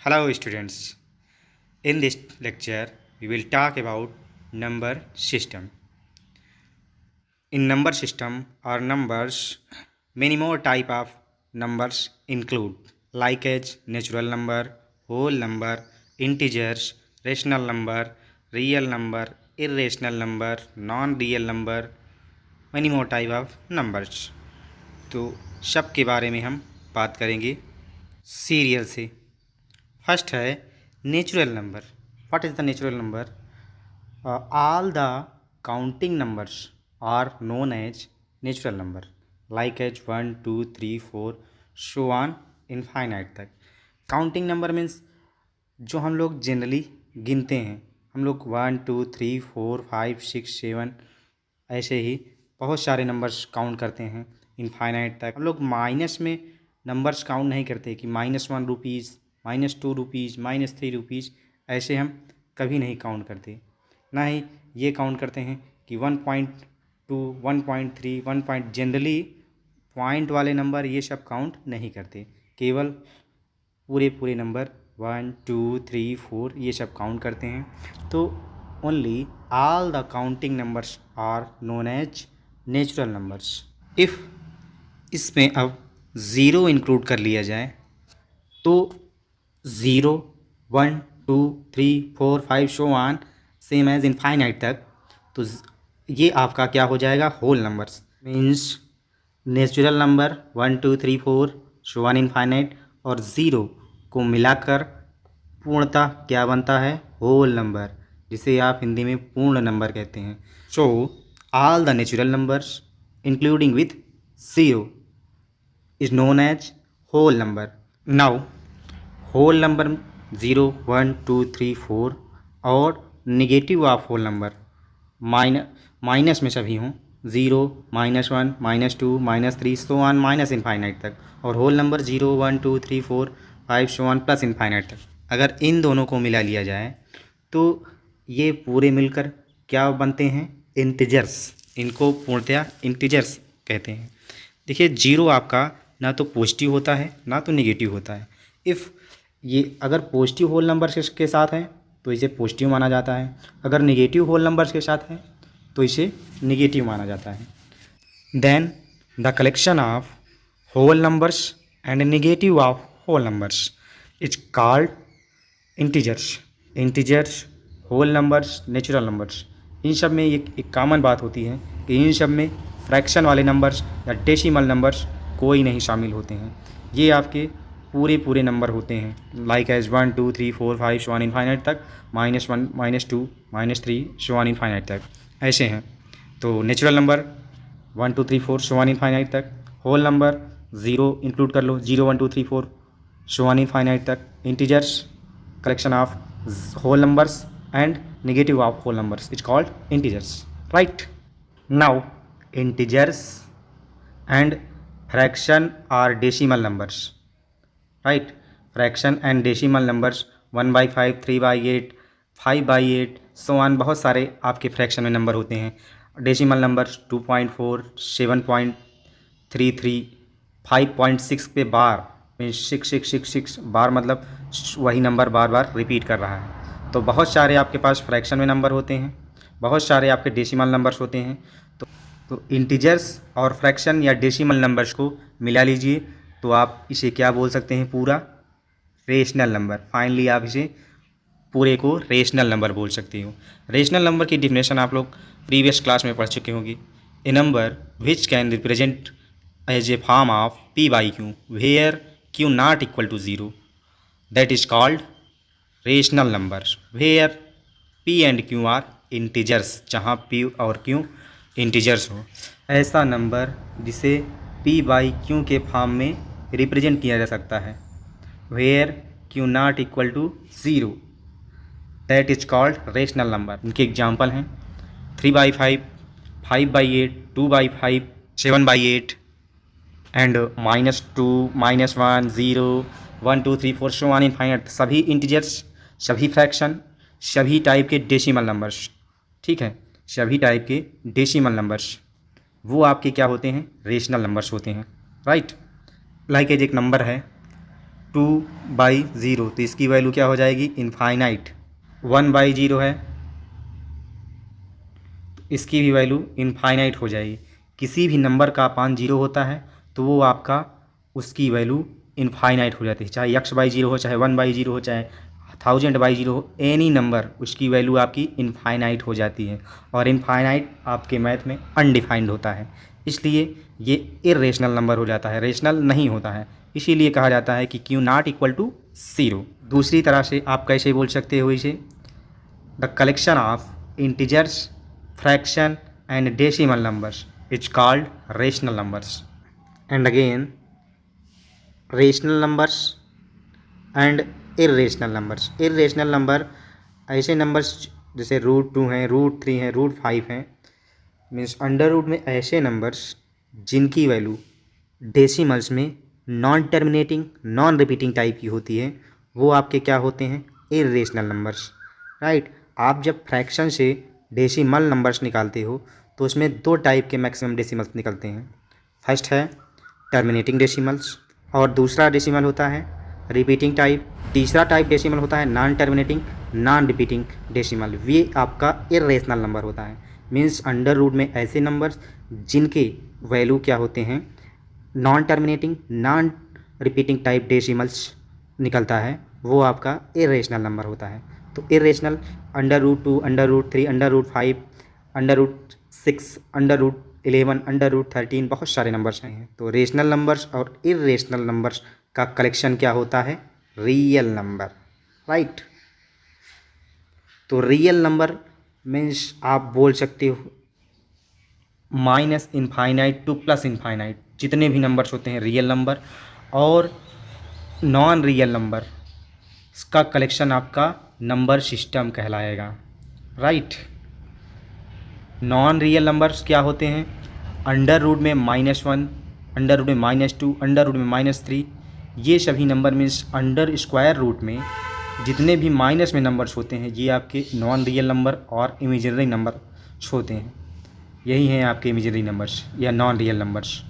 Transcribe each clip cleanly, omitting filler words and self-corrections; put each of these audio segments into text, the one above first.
Hello students. In this lecture we will talk about number system. In number system or numbers, many more type of numbers include like as natural number, whole number, integers, rational number, real number, irrational number, non-real number, many more type of numbers. तो सब के बारे में हम बात करेंगे serial से। First है natural number. What is the natural number? All the counting numbers are known as natural number, like as 1 2 3 4 so on infinite तक। काउंटिंग नंबर मीन्स जो हम लोग जनरली गिनते हैं, हम लोग 1 2 3 4 5 6 7 ऐसे ही बहुत सारे नंबर्स काउंट करते हैं इनफाइनाइट तक। हम लोग माइनस में नंबर्स काउंट नहीं करते कि -1 रुपीज़, -2 रुपीज़, -3 रुपीज़, ऐसे हम कभी नहीं काउंट करते। ना ही ये काउंट करते हैं कि 1.2 1.3 1 जनरली पॉइंट वाले नंबर ये सब काउंट नहीं करते, केवल पूरे नंबर 1 2 3 4 ये सब काउंट करते हैं। तो only all the counting numbers are known as natural numbers. If इसमें अब ज़ीरो इंक्लूड कर लिया जाए तो 0 1 2 3 4 5 so on same as infinite तक, तो ये आपका क्या हो जाएगा? Whole numbers. Means natural number 1 2 3 4 so on infinite और ज़ीरो को मिलाकर पूर्णतः क्या बनता है? होल नंबर, जिसे आप हिंदी में पूर्ण नंबर कहते हैं। So all the natural numbers including with zero is known as whole number. Now whole number 0 1 2 3 4 और negative of whole number minus में सभी हों, 0 -1 -2 -3 सो ऑन माइनस इनफाइनाइट तक, और whole number 0 1 2 3 4 5 so on plus infinite तक। अगर इन दोनों को मिला लिया जाए तो ये पूरे मिलकर क्या बनते हैं? इंटीजर्स। इनको पूर्णतया इंटीजर्स कहते हैं। देखिए, जीरो आपका ना तो पॉजिटिव होता है ना तो नेगेटिव होता है। इफ़ ये अगर पॉजिटिव होल नंबर के साथ है तो इसे पॉजिटिव माना जाता है, अगर नेगेटिव होल नंबर्स के साथ है तो इसे नेगेटिव माना जाता है। Then the collection of whole numbers and negative of whole numbers is called integers. Integers, whole numbers, natural numbers, इन सब में एक कॉमन बात होती है कि इन सब में फ्रैक्शन वाले नंबर्स या डेसिमल नंबर्स कोई नहीं शामिल होते हैं। ये आपके पूरे नंबर होते हैं, like as 1 2 3 4 5 so on infinite तक, -1 -2 -3 सो ऑन इनफाइनाइट तक ऐसे हैं। तो natural number 1 2 3 4 so on infinite तक, होल नंबर 0 इंक्लूड कर लो, 0 1 2 3 4 सो ऑन इनफाइनाइट तक, integers collection of whole numbers and negative of whole numbers is called integers, right? Now integers and fraction are decimal numbers, right? Fraction and decimal numbers 1/5 3/8 5/8 so on, बहुत सारे आपके fraction में number होते हैं। Decimal numbers 2.4 7.33 5.6 पे बार, 6666 बार, मतलब वही number बार बार repeat कर रहा है। तो बहुत सारे आपके पास फ्रैक्शन में नंबर होते हैं, बहुत सारे आपके डेसिमल नंबर्स होते हैं। तो इंटीजर्स और फ्रैक्शन या डेसिमल नंबर्स को मिला लीजिए तो आप इसे क्या बोल सकते हैं? पूरा रेशनल नंबर। फाइनली आप इसे पूरे को रेशनल नंबर बोल सकते हो। रेशनल नंबर की डिफिनेशन आप लोग प्रीवियस क्लास में पढ़ चुके होंगे। A number which can represent as a form of p/q where q not equal to 0, that is called rational number, where p and q are integers, जहाँ p और q integers हो। ऐसा number जिसे p/q के form में represent किया जा सकता है, where q not equal to 0, that is called rational number. इनके एग्जांपल हैं 3/5 5/8 2/5 7/8 एंड -2 -1 0 1 2 3 4 सो ऑन इनफाइनाइट। सभी इंटीजर्स, सभी फ्रैक्शन, सभी टाइप के डेसिमल नंबर्स, ठीक है, सभी टाइप के डेसिमल नंबर्स वो आपके क्या होते हैं? रेशनल नंबर्स होते हैं, राइट? लाइक एज एक नंबर है 2/0, तो इसकी वैल्यू क्या हो जाएगी? इनफाइनाइट। 1/0 है, तो इसकी भी वैल्यू इनफाइनाइट हो जाएगी। किसी भी नंबर का अपान 0 होता है तो वो आपका उसकी वैल्यू इनफाइनाइट हो जाती है, चाहे x/0 हो, चाहे 1/0 हो, चाहे 1000/0 हो, एनी नंबर उसकी वैल्यू आपकी इनफाइनाइट हो जाती है। और इनफाइनाइट आपके मैथ में अनडिफाइंड होता है, इसलिए ये इरेशनल नंबर हो जाता है, रेशनल नहीं होता है। इसीलिए कहा जाता है कि Q नॉट इक्वल टू 0। दूसरी तरह से आप कैसे बोल सकते हो इसे? The collection of integers, fraction and decimal numbers is called rational numbers. And again rational numbers and irrational numbers. Irrational number ऐसे नंबर्स जैसे √2 हैं, √3 हैं, √5 हैं, मीन्स अंडर रूट में ऐसे नंबर्स जिनकी वैल्यू डेसिमल्स में non terminating, non repeating type की होती है, वो आपके क्या होते हैं? Irrational numbers, right. आप जब फ्रैक्शन से डेसिमल नंबर्स निकालते हो तो उसमें 2 टाइप के मैक्सिमम डेसिमल्स निकलते हैं। फर्स्ट है टर्मिनेटिंग डेसिमल्स और दूसरा डेसिमल होता है रिपीटिंग टाइप। तीसरा टाइप डेसिमल होता है non terminating, non repeating decimal. ये आपका इरेशनल नंबर होता है, मीन्स अंडर रूट में ऐसे नंबर्स जिनके वैल्यू क्या होते हैं? Non terminating, non repeating type decimals निकलता है, वो आपका इरेशनल नंबर होता है। तो इरेशनल √2, √3, √5, √6, √11, √13 बहुत सारे नंबर्स हैं। तो रेशनल नंबर्स और इरेशनल नंबर्स का कलेक्शन क्या होता है? Real number, right. तो रियल नंबर मीन्स आप बोल सकते हो minus infinite to plus infinite, जितने भी नंबर्स होते हैं रियल नंबर। और नॉन रियल नंबर का कलेक्शन आपका नंबर सिस्टम कहलाएगा, राइट। नॉन रियल नंबर्स क्या होते हैं? अंडर रूट में -1, अंडर रूट में -2, अंडर रूट में -3, ये सभी number means under square root में जितने भी माइनस में नंबर्स होते हैं ये आपके नॉन रियल नंबर और इमेजिनरी नंबर होते हैं। यही हैं आपके इमेजिनरी नंबर्स या non real numbers.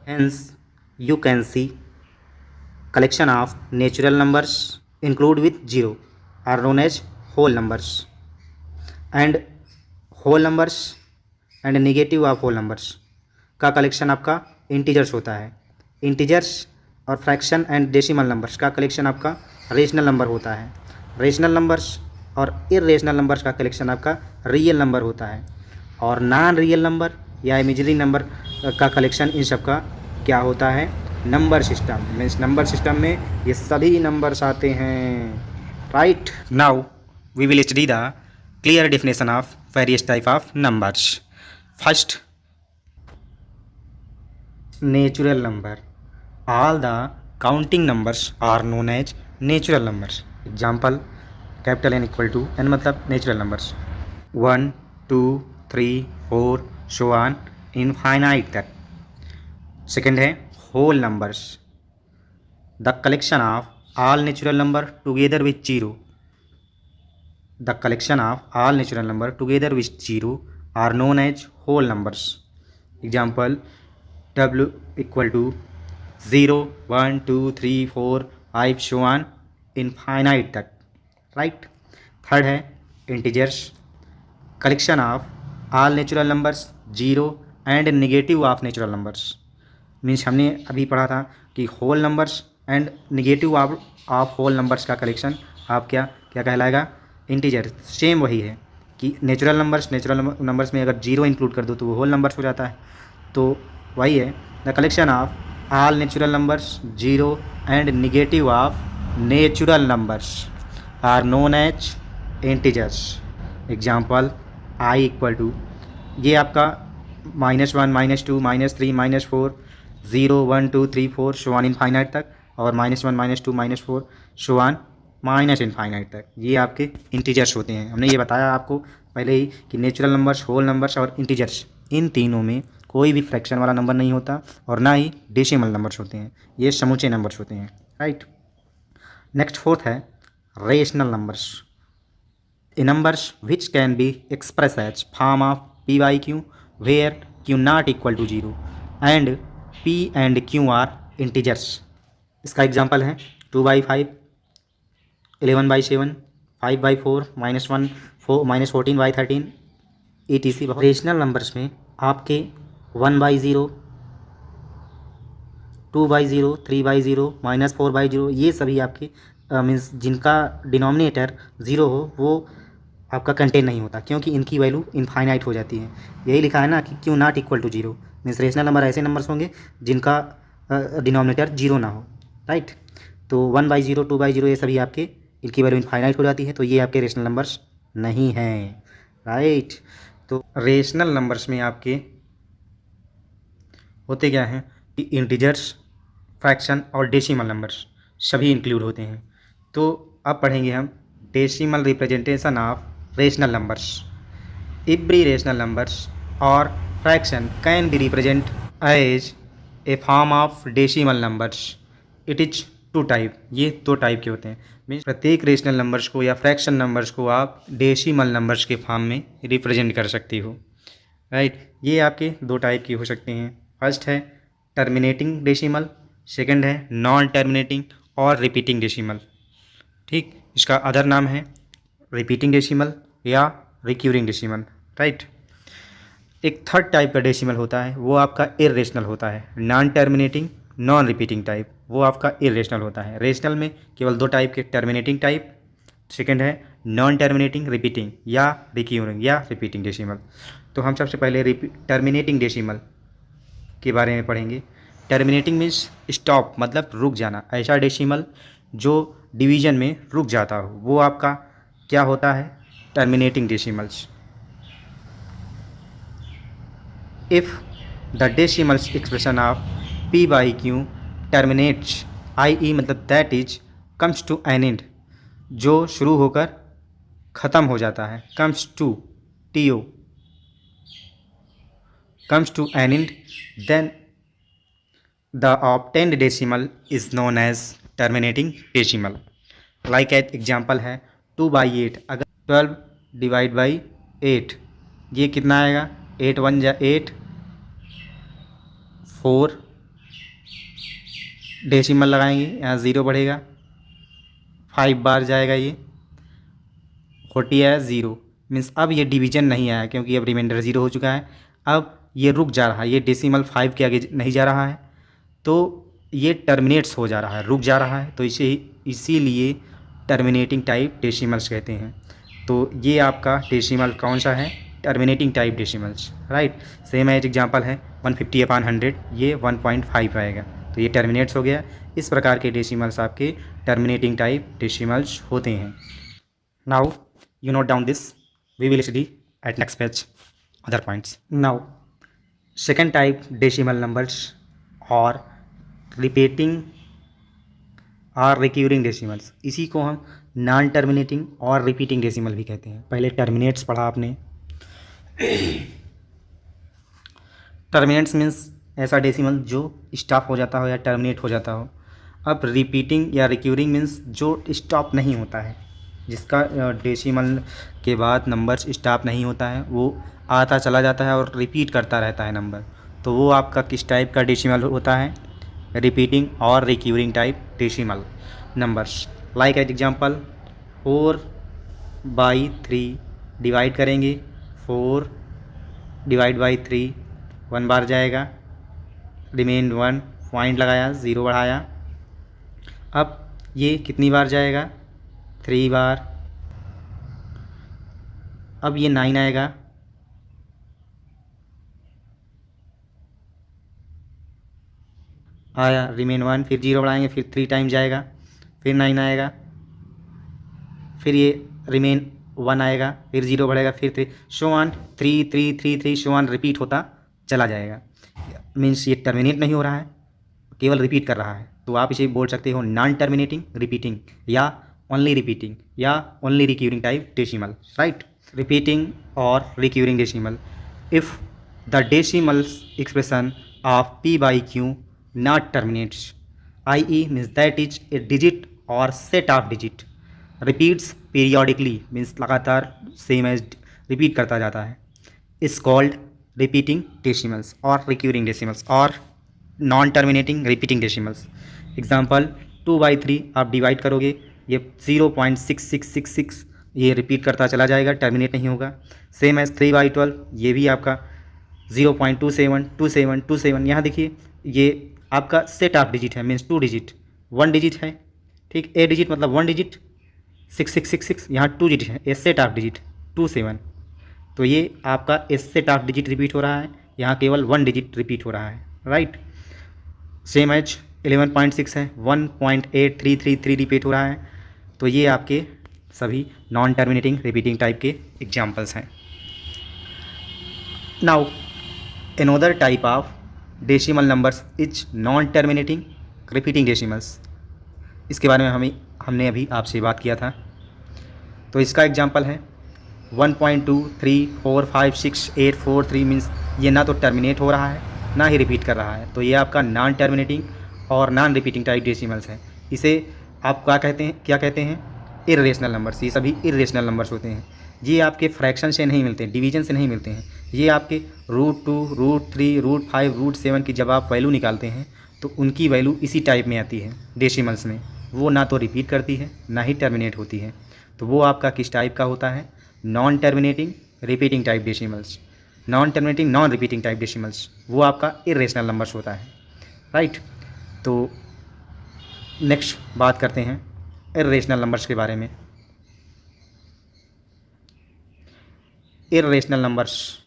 Hence you can see collection of natural numbers include with 0 are known as whole numbers, and whole numbers and negative of whole numbers का collection आपका integers होता है। इंटीजर्स और fraction and decimal numbers का collection आपका rational number होता है। Rational numbers और इरेशनल नंबर्स का कलेक्शन आपका रियल नंबर होता है। और नॉन रियल नंबर या इमेजिनरी नंबर का कलेक्शन इन सब का क्या होता है? Number system. Means number system में ये सभी नंबर्स आते हैं, right. Now we will study the clear definition of various type of numbers. First, natural number. All the counting numbers are known as natural numbers. Example capital N equal to N मतलब natural numbers 1, 2, 3, 4 so on infinite तक। Second है whole numbers, the collection of all natural number together with 0, the collection of all natural number together with 0 are known as whole numbers. Example W equal to 0, 1, 2, 3, 4, 5 so on infinite तक, right. Third है integers, collection of all natural numbers 0 and negative of natural numbers। Means हमने अभी पढ़ा था कि whole numbers and negative of whole numbers का collection आप क्या कहलाएगा? इंटीजर। सेम वही है कि नेचुरल नंबर्स में अगर 0 इंक्लूड कर दो तो वो होल नंबर्स हो जाता है। तो वही है the collection of all natural numbers 0 and negative of natural numbers are known as integers. Example I equal to, ये आपका -1, -2, -3, -4 0, 1, 2, 3, 4 सो ऑन इनफाइनाइट तक, और -1, -2, -4 सो ऑन माइनस इनफाइनाइट तक, ये आपके इंटीजर्स होते हैं। हमने ये बताया आपको पहले ही कि नेचुरल नंबर्स, होल नंबर्स और इंटीजर्स, इन तीनों में कोई भी फ्रैक्शन वाला नंबर नहीं होता और ना ही डेसिमल नंबर्स होते हैं, ये समूचे नंबर्स होते हैं, राइट। नेक्स्ट फोर्थ है rational numbers. A numbers which can be express as form of P/Q where Q not equal to 0 and P and Q are integers. इसका एग्जाम्पल है 2/5, 11/7, 5/4, -1, -14/13 etc। बहुत रेशनल नंबर्स में आपके 1/0, 2/0, 3/0, -4/0 ये सभी आपके मीन्स जिनका डिनोमिनेटर ज़ीरो हो वो आपका कंटेन नहीं होता, क्योंकि इनकी वैल्यू इनफाइनाइट हो जाती है। यही लिखा है ना कि क्यों not equal to zero, means rational number ऐसे नंबर्स होंगे जिनका डिनोमिनेटर जीरो ना हो, राइट। तो 1/0, 2/0 ये सभी आपके इनकी वैल्यू इनफाइनाइट हो जाती है, तो ये आपके रेशनल नंबर्स नहीं हैं, राइट। तो रेशनल नंबर्स में आपके होते क्या हैं कि इंटीजर्स, फ्रैक्शन और डेसिमल नंबर्स सभी इंक्लूड होते हैं। तो अब पढ़ेंगे हम decimal representation of rational numbers. Every rational numbers और fraction can be represent as a form of decimal numbers. It is two type, ये दो टाइप के होते हैं। मीन्स प्रत्येक रेशनल नंबर्स को या फ्रैक्शन नंबर्स को आप डेसिमल नंबर्स के फॉर्म में रिप्रेजेंट कर सकती हो, राइट। ये आपके दो टाइप की हो सकते हैं। फर्स्ट है टर्मिनेटिंग डेसिमल, सेकंड है नॉन टर्मिनेटिंग और रिपीटिंग डेसिमल, ठीक। इसका अदर नाम है रिपीटिंग डेसिमल या रिक्यूरिंग डेसिमल, राइट। एक थर्ड टाइप का डेसिमल होता है, वो आपका इर्रेशनल होता है, non terminating, non repeating type, वो आपका इर्रेशनल होता है। रेशनल में केवल दो टाइप के, टर्मिनेटिंग टाइप, सेकंड है नॉन टर्मिनेटिंग रिपीटिंग या रिक्यूरिंग या रिपीटिंग डेसिमल। तो हम सबसे पहले टर्मिनेटिंग डेसिमल के बारे में पढ़ेंगे। टर्मिनेटिंग मीन्स स्टॉप, मतलब रुक जाना। ऐसा डेसिमल जो डिवीजन में रुक जाता हो वो आपका क्या होता है, terminating decimals. If the decimals expression of p/q terminates, i.e. मतलब that is comes to an end, जो शुरू होकर ख़त्म हो जाता है, comes to to comes to an end, then the obtained decimal is known as terminating decimal। like an example है 2/8, अगर 12 डिवाइड बाई 8 ये कितना आएगा, 8 1 जा 8, 4 डेसिमल लगाएंगे, यहाँ 0 बढ़ेगा, 5 बार जाएगा, ये 40 आया, 0 मीन्स अब ये डिवीजन नहीं आया क्योंकि अब रिमाइंडर 0 हो चुका है। अब ये रुक जा रहा है, ये डेसिमल 5 के आगे नहीं जा रहा है, तो ये टर्मिनेट्स हो जा रहा है, रुक जा रहा है, तो इसीलिए टर्मिनेटिंग टाइप डेसिमल्स कहते हैं। तो ये आपका डेसिमल कौन सा है, terminating type decimals, right. Same as example है 150/100, ये 1.5 आएगा, तो ये टर्मिनेट्स हो गया। इस प्रकार के डेसिमल्स आपके टर्मिनेटिंग टाइप डेसिमल्स होते हैं। Now you note down this, we will study at next page other points। now second type decimal numbers or repeating और रिक्यूरिंग डेसिमल्स, इसी को हम नॉन टर्मिनेटिंग और रिपीटिंग डेसिमल भी कहते हैं। पहले टर्मिनेट्स पढ़ा आपने। टर्मिनेट्स मीन्स ऐसा डेसिमल जो स्टॉप हो जाता हो या टर्मिनेट हो जाता हो। अब रिपीटिंग या रिक्यूरिंग मीन्स जो स्टॉप नहीं होता है, जिसका डेसिमल के बाद नंबर्स स्टॉप नहीं होता है, वो आता चला जाता है और रिपीट करता रहता है नंबर, तो वो आपका किस टाइप का डेसिमल होता है, रिपीटिंग और recurring type decimal numbers. Like as example 4/3 divide करेंगे, 4 डिवाइड बाई 3, 1 बार जाएगा, रिमेन 1, पॉइंट लगाया, 0 बढ़ाया। अब ये कितनी बार जाएगा, 3 बार। अब ये 9 आएगा, आया, रिमेन 1, फिर 0 बढ़ाएंगे, फिर 3 टाइम जाएगा, फिर 9 आएगा, फिर ये रिमेन 1 आएगा, फिर 0 बढ़ेगा, फिर 3, show on 3 3 3 3 show on repeat होता चला जाएगा। मीन्स ये टर्मिनेट नहीं हो रहा है, केवल रिपीट कर रहा है, तो आप इसे बोल सकते हो नॉन टर्मिनेटिंग रिपीटिंग या ओनली रिपीटिंग या only recurring type decimal, right. Repeating और recurring decimal, if the decimals expression of p/q not terminates, i.e. Means that is a digit और set of digit, repeats periodically means लगातार same as repeat करता जाता है, is called repeating decimals और recurring decimals और non terminating repeating decimals. Example 2/3 आप divide करोगे, ये 0.6666 ये रिपीट करता चला जाएगा, टर्मिनेट नहीं होगा। सेम एज 3/12, ये भी आपका 0.272727। यहाँ देखिए ये आपका सेट ऑफ डिजिट है, मीन्स 2 डिजिट, 1 डिजिट है, ठीक, ए डिजिट मतलब 1 डिजिट, 6666, यहाँ 2 डिजिट है, ए सेट ऑफ डिजिट 27। तो ये आपका ए सेट ऑफ डिजिट रिपीट हो रहा है, यहाँ केवल 1 डिजिट रिपीट हो रहा है, राइट। सेम एज 11.6 है, 1.8333 रिपीट हो रहा है। तो ये आपके सभी नॉन टर्मिनेटिंग रिपीटिंग टाइप के एग्जाम्पल्स हैं। Now another type of decimal numbers is non terminating repeating decimals. इसके बारे में हमने अभी आपसे बात किया था। तो इसका एग्जांपल है 1.234568843 मीन्स ये ना तो टर्मिनेट हो रहा है ना ही रिपीट कर रहा है, तो ये आपका नॉन टर्मिनेटिंग और नॉन रिपीटिंग टाइप डेसिमल्स है। इसे आप क्या कहते हैं इर्रेशनल नंबर्स। ये सभी इर्रेशनल नंबर्स होते हैं। ये आपके फ्रैक्शन से नहीं मिलते हैं, डिवीजन से नहीं मिलते हैं। ये आपके √2, √3, √5, √7 की जब आप वैल्यू निकालते हैं तो उनकी वैल्यू इसी टाइप में आती है डेसिमल्स में। वो ना तो रिपीट करती है ना ही टर्मिनेट होती है। तो वो आपका किस टाइप का होता है? Non terminating repeating type decimals. Non terminating non repeating type decimals वो आपका इर्रेशनल नंबर्स होता है, राइट। तो नेक्स्ट बात करते हैं इर्रेशनल नंबर्स के बारे में। इर्रेशनल नंबर्स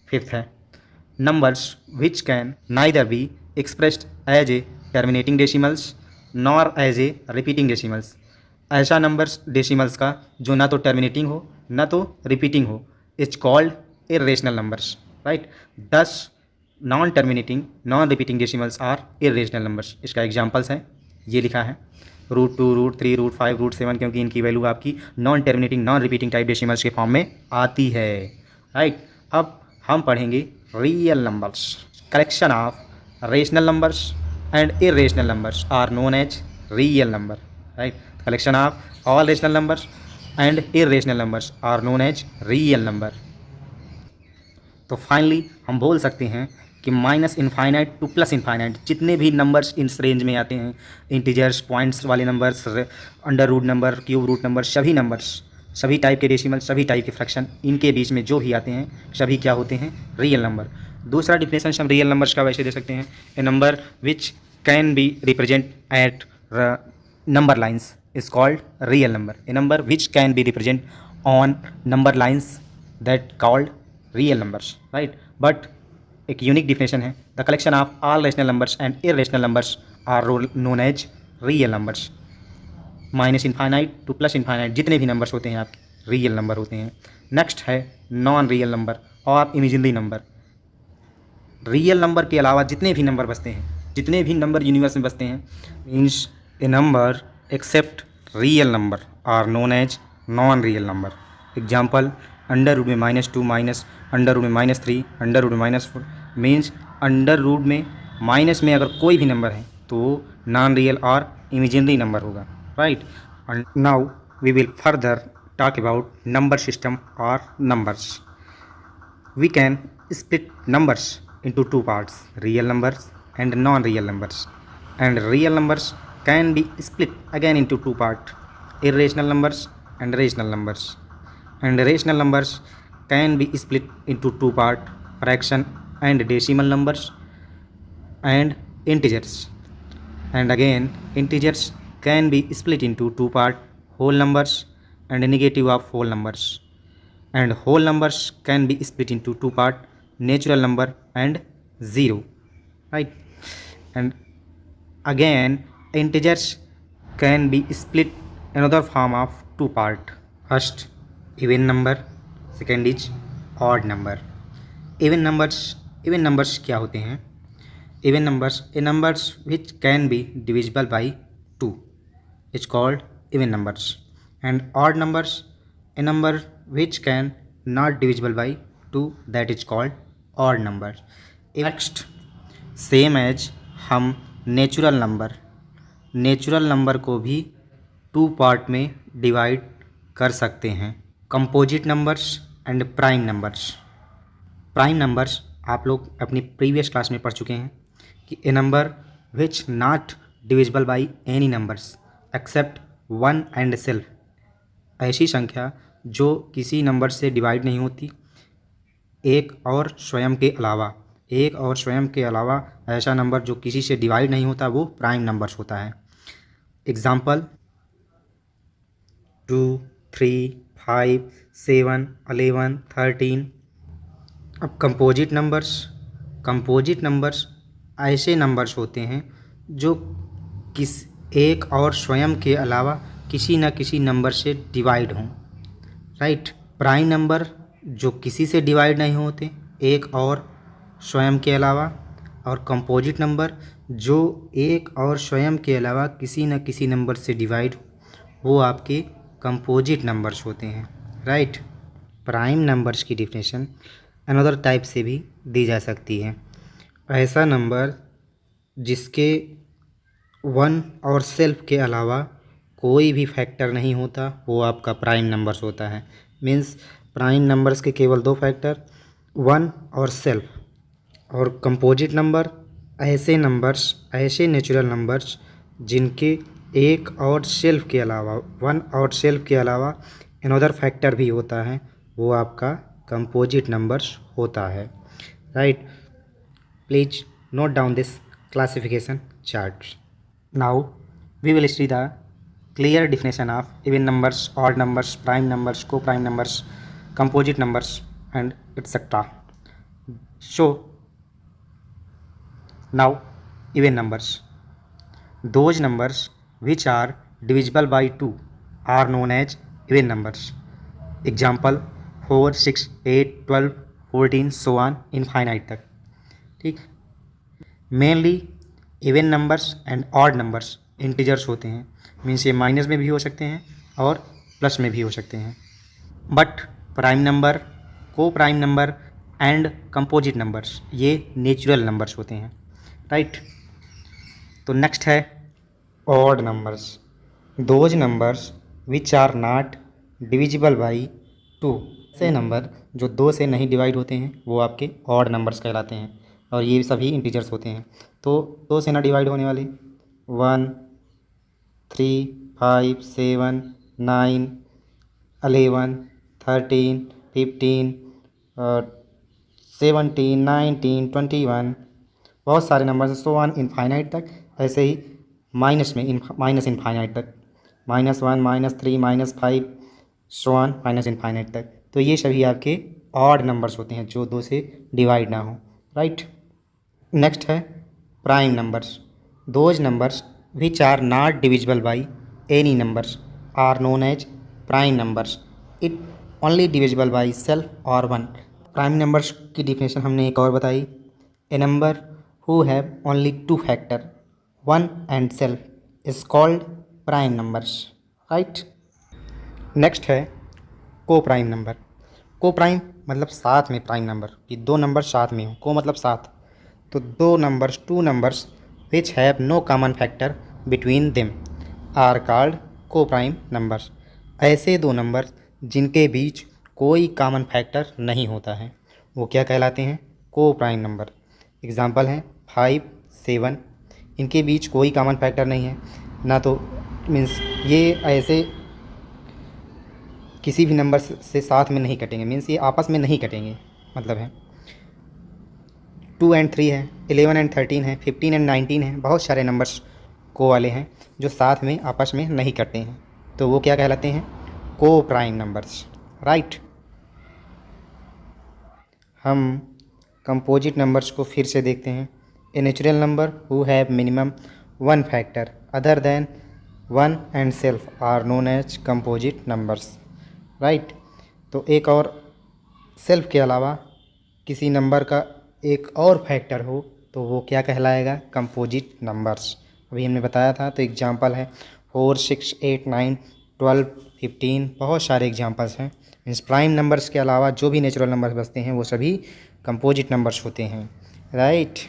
फिफ्थ है numbers which can neither be expressed as a terminating decimals nor as a repeating decimals. ऐसा नंबर्स डेसिमल्स का जो ना तो टर्मिनेटिंग हो ना तो रिपीटिंग हो, is called irrational numbers, right. 10 non terminating non repeating decimals are irrational numbers. इसका एग्जांपल्स हैं, ये लिखा है √2, √3, √5, √7, क्योंकि इनकी वैल्यू आपकी non terminating non repeating type decimals के फॉर्म में आती है, राइट। अब हम पढ़ेंगे real numbers. Collection of rational numbers and irrational numbers are known as real number, right. Collection of all rational numbers and irrational numbers are known as real number. तो finally हम बोल सकते हैं कि minus infinite to plus infinite जितने भी numbers इस range में आते हैं, इंटीजर्स, पॉइंट्स वाले numbers, under root number, cube root number, सभी नंबर्स, सभी टाइप के डेसिमल, सभी टाइप के फ्रैक्शन, इनके बीच में जो भी आते हैं सभी क्या होते हैं? Real number. दूसरा डिफिनेशन हम रियल नंबर्स का वैसे दे सकते हैं, a number which can be represent at number lines is called real number. A number which can be represent on number lines that called real numbers, right. But एक unique definition है, the collection of all rational numbers and irrational numbers are known as real numbers. Minus infinite to plus infinite जितने भी numbers होते हैं आपके real number होते हैं। Next है नॉन रियल नंबर और इमेजिनरी नंबर। रियल नंबर के अलावा जितने भी नंबर बचते हैं, जितने भी नंबर यूनिवर्स में बचते हैं, means a number except real number are known as non real number. Example under root में -2 माइनस अंडर रूट में -3 अंडर रूट में -4 मीन्स अंडर रूट में माइनस में अगर कोई भी नंबर है तो वो नॉन रियल और इमेजिनरी नंबर होगा, right. Now we will further talk about number system or numbers. We can split numbers into two parts, real numbers and non-real numbers. And real numbers can be split again into two parts, irrational numbers and rational numbers. And rational numbers can be split into two parts, fraction and decimal numbers and integers. And again integers can be split into two parts, whole numbers and negative of whole numbers. And whole numbers can be split into two parts, natural number and zero, right. And again integers can be split another form of two part. First even number, second is odd number. even numbers क्या होते हैं? even numbers, a numbers which can be divisible by 2 is called even numbers. And odd numbers, a number which can not divisible by 2, that is called odd number. Next same as हम natural number को भी 2 part में divide कर सकते हैं, composite numbers and prime numbers. Prime numbers आप लोग अपनी प्रीवियस क्लास में पढ़ चुके हैं कि a number which not divisible by any numbers except 1 and self, ऐसी संख्या जो किसी नंबर से डिवाइड नहीं होती एक और स्वयं के अलावा, एक और स्वयं के अलावा ऐसा नंबर जो किसी से डिवाइड नहीं होता वो प्राइम नंबर्स होता है। एग्जाम्पल 2, 3, 5, 7, 11, 13। अब कंपोजिट नंबर्स ऐसे नंबर्स होते हैं जो किस एक और स्वयं के अलावा किसी न किसी नंबर से डिवाइड हों, राइट। प्राइम नंबर जो किसी से डिवाइड नहीं होते एक और स्वयं के अलावा, और कंपोजिट नंबर जो एक और स्वयं के अलावा किसी न किसी नंबर से डिवाइड, वो आपके कंपोजिट नंबर्स होते हैं, राइट। प्राइम नंबर्स की डिफिनेशन अनदर टाइप से भी दी जा सकती है। ऐसा नंबर जिसके 1 और सेल्फ के अलावा कोई भी फैक्टर नहीं होता वो आपका प्राइम नंबर्स होता है। मीन्स प्राइम नंबर्स के केवल 2 फैक्टर 1 और सेल्फ। और कंपोजिट नंबर ऐसे नंबर्स, ऐसे नेचुरल नंबर्स जिनके एक और सेल्फ के अलावा, 1 और सेल्फ के अलावा अनदर फैक्टर भी होता है, वो आपका कंपोजिट नंबर्स होता है, right. Please note down this classification charts. Now we will see the clear definition of even numbers, odd numbers, prime numbers, co-prime numbers, composite numbers and etc. So now even numbers, those numbers which are divisible by 2 are known as even numbers. Example 4, 6, 8, 12, 14 so on infinite तक, ठीक। Mainly even numbers and odd numbers integers होते हैं, means ये minus में भी हो सकते हैं और प्लस में भी हो सकते हैं। But prime number, coprime number and composite numbers ये नेचुरल नंबर्स होते हैं, राइट। तो नेक्स्ट है odd numbers, those numbers which are not divisible by 2। ऐसे नंबर जो 2 से नहीं डिवाइड होते हैं वो आपके ऑड नंबर्स कहलाते हैं, और ये सभी इंटीजर्स होते हैं। तो 2 से ना डिवाइड होने वाले 1, 3, 5, 7, 9, 11, 13, 15, 17, 19, 21, बहुत सारे नंबर सो वन इनफाइनाइट तक। ऐसे ही माइनस इनफाइनाइट तक, -1, -3, -5 सो वन माइनस इनफाइनाइट तक। तो ये सभी आपके ऑड नंबर्स होते हैं जो 2 से डिवाइड ना हो, राइट। नेक्स्ट है prime numbers, those numbers which are not divisible by any numbers are known as prime numbers, it only divisible by self और 1। प्राइम नंबर्स की डिफिनेशन हमने एक और बताई, a number who have only 2 factor 1 and self is called prime numbers, right. Next है coprime number, को prime मतलब साथ में प्राइम नंबर, कि 2 नंबर साथ में हो, को मतलब साथ। तो 2 numbers which have no common factor between them are called coprime numbers. ऐसे 2 नंबर जिनके बीच कोई कॉमन फैक्टर नहीं होता है वो क्या कहलाते हैं, को प्राइम नंबर। एग्जांपल हैं 5, 7, इनके बीच कोई कॉमन फैक्टर नहीं है ना, तो मीन्स ये ऐसे किसी भी नंबर से साथ में नहीं कटेंगे, मीन्स ये आपस में नहीं कटेंगे, मतलब है। 2 एंड 3 है, 11 एंड 13 है, 15 एंड 19 है, बहुत सारे नंबर्स को वाले हैं जो साथ में आपस में नहीं कटते हैं, तो वो क्या कहलाते हैं, को प्राइम नंबर्स, राइट। हम कंपोजिट नंबर्स को फिर से देखते हैं। A natural number who have minimum 1 factor other than 1 and self are known as composite numbers, right. तो एक और सेल्फ के अलावा किसी नंबर का एक और फैक्टर हो तो वो क्या कहलाएगा, कंपोजिट नंबर्स। अभी हमने बताया था, तो एग्जांपल है 4, 6, 8, 9, 12, 15, बहुत सारे एग्जांपल्स हैं। मीन्स प्राइम नंबर्स के अलावा जो भी नेचुरल नंबर्स बचते हैं वो सभी कंपोजिट नंबर्स होते हैं, राइट।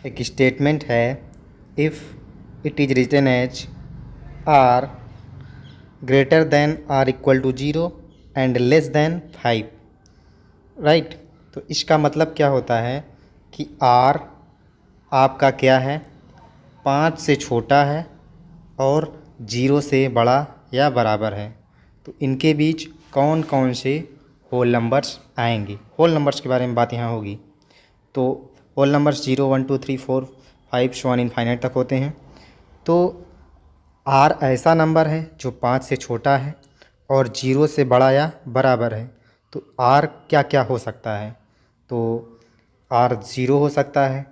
एक स्टेटमेंट है, if it is written as r greater than or equal to 0 and less than 5, right. तो इसका मतलब क्या होता है कि आर आपका क्या है, 5 से छोटा है और 0 से बड़ा या बराबर है, तो इनके बीच कौन कौन से होल नंबर्स आएंगे। होल नंबर्स के बारे में बात यहाँ होगी। तो whole numbers 0 1 2 3 4 5 so on infinite तक होते हैं। तो r ऐसा नंबर है जो 5 से छोटा है और 0 से बड़ा या बराबर है। तो r क्या क्या हो सकता है, तो r 0 हो सकता है,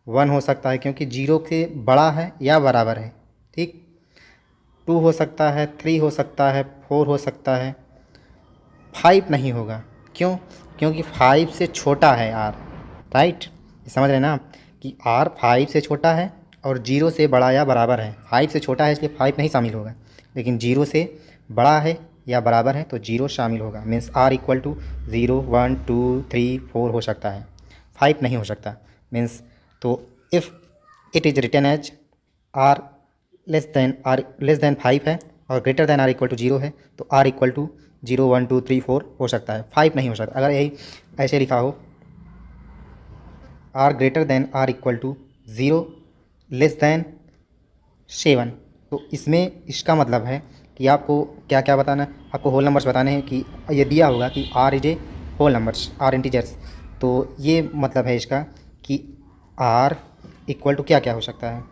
1 हो सकता है क्योंकि 0 के बड़ा है या बराबर है, ठीक। 2 हो सकता है, 3 हो सकता है, 4 हो सकता है, 5 नहीं होगा। क्यों? क्योंकि 5 से छोटा है r, राइट। समझ रहे ना आप कि r 5 से छोटा है और 0 से बड़ा या बराबर है। 5 से छोटा है इसलिए 5 नहीं शामिल होगा, लेकिन 0 से बड़ा है या बराबर है तो 0 शामिल होगा। मीन्स r इक्वल टू 0 1 2 3 4 हो सकता है, 5 नहीं हो सकता। मीन्स तो if it is written as r less than 5 है और greater than r equal to 0 है तो r इक्वल टू 0 1 2 3 4 हो सकता है, 5 नहीं हो सकता। अगर यही ऐसे लिखा हो r greater than r equal to 0 less than 7, तो इसमें इसका मतलब है कि आपको क्या क्या बताना है, आपको होल नंबर्स बताने हैं। कि ये दिया होगा कि r is a whole numbers, r integers, तो ये मतलब है इसका कि r इक्वल टू क्या क्या हो सकता है।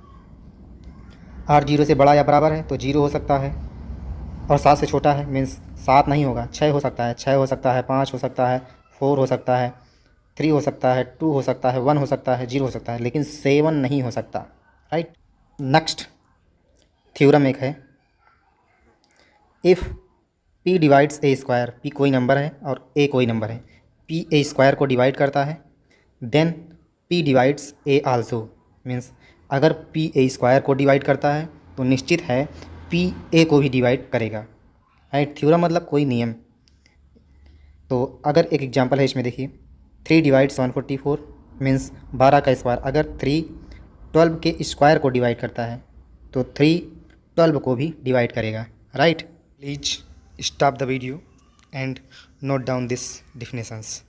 r 0 से बड़ा या बराबर है तो 0 हो सकता है और 7 से छोटा है, मीन्स 7 नहीं होगा, 6 हो सकता है, 6 हो सकता है, 5 हो सकता है, 4 हो सकता है, 3 हो सकता है, 2 हो सकता है, 1 हो सकता है, 0 हो सकता है, लेकिन 7 नहीं हो सकता, राइट। नेक्स्ट थ्योरम एक है, if p divides a square, p कोई नंबर है और a कोई नंबर है, p a स्क्वायर को डिवाइड करता है, then p divides a also. Means अगर p a स्क्वायर को डिवाइड करता है तो निश्चित है p a को भी डिवाइड करेगा, राइट। थ्योरम मतलब कोई नियम। तो अगर एक एग्जांपल है इसमें देखिए, 3 डिवाइड्स 144 मीन्स 12 का स्क्वायर। अगर 3 12 के स्क्वायर को डिवाइड करता है तो 3 12 को भी डिवाइड करेगा, right. Please stop the video and note down this definitions.